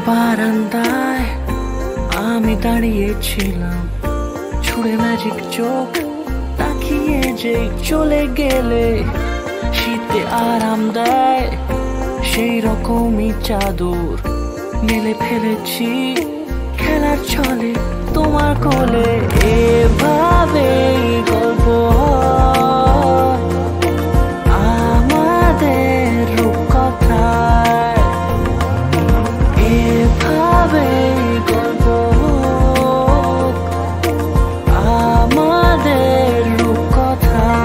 বারান্দায় আমি দাঁড়িয়েছিলাম, ছুড়ে ম্যাজিক চোখ তাকিয়ে যে চলে গেলে। শীতে আরাম দেয় সেই রকমই চাদর মেলে ফেলেছি খেলার ছলে তোমার কোলে। এভাবে গল্প আমাদের রূপকথায়, এভাবে গল্প আমাদের রূপকথায়।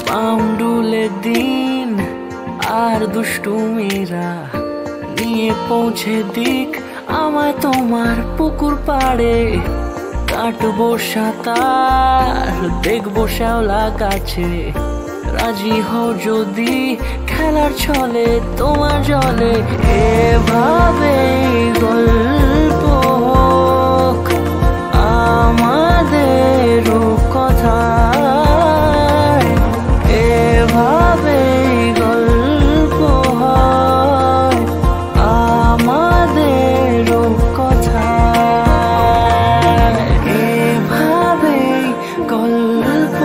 পাউন্ডুলে দিন আর দুষ্টুমিরা নিয়ে পৌঁছে দিক আমায় তোমার পুকুর পাড়ে। কাটবো সাঁতার, দেখবো শ্যাওলা গাছে, রাজি হও যদি খেলার ছলে তোমার জলে। এভাবে গল্প হোক আমাদের রূপকথায়, এভাবে গল্প হয় আমাদের রূপকথায়, এভাবে গল্প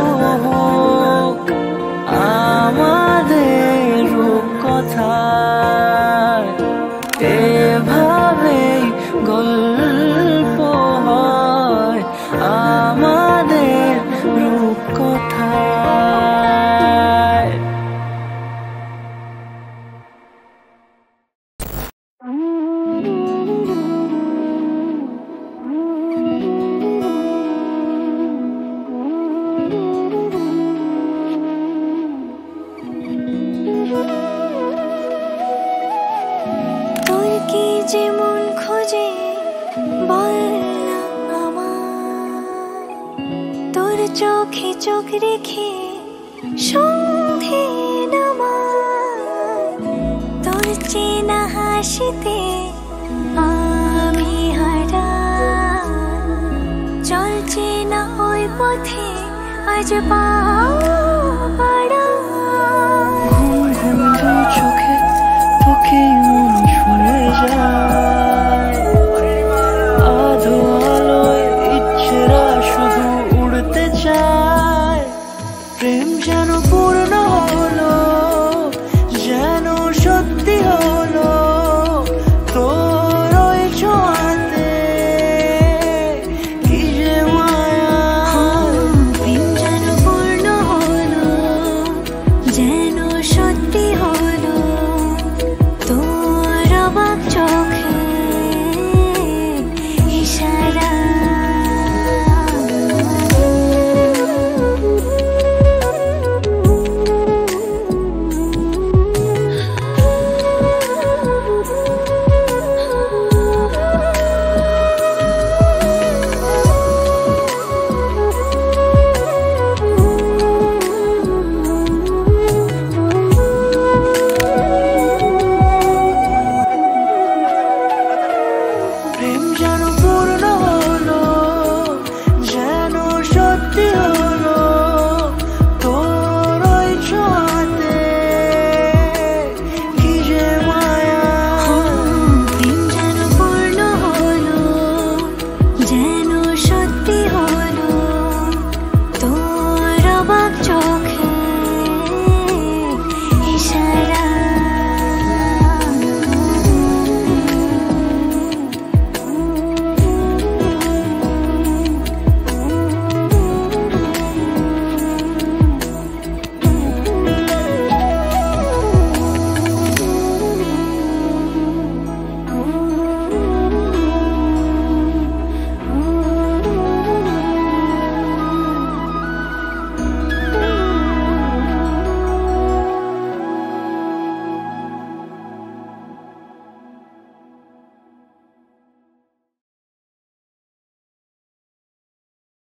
হোক আমাদের রূপকথায়, এভাবে গল্প হয় আমাদের রূপকথায়। তোর কি যেমন খোঁজে বল না আমায়, তোর চোখে চোখ রেখে সন্ধে নামায়। তোর চেনা হাসিতে আমি হারাই, চলছে না ওই পথে আজ পা বাড়াই।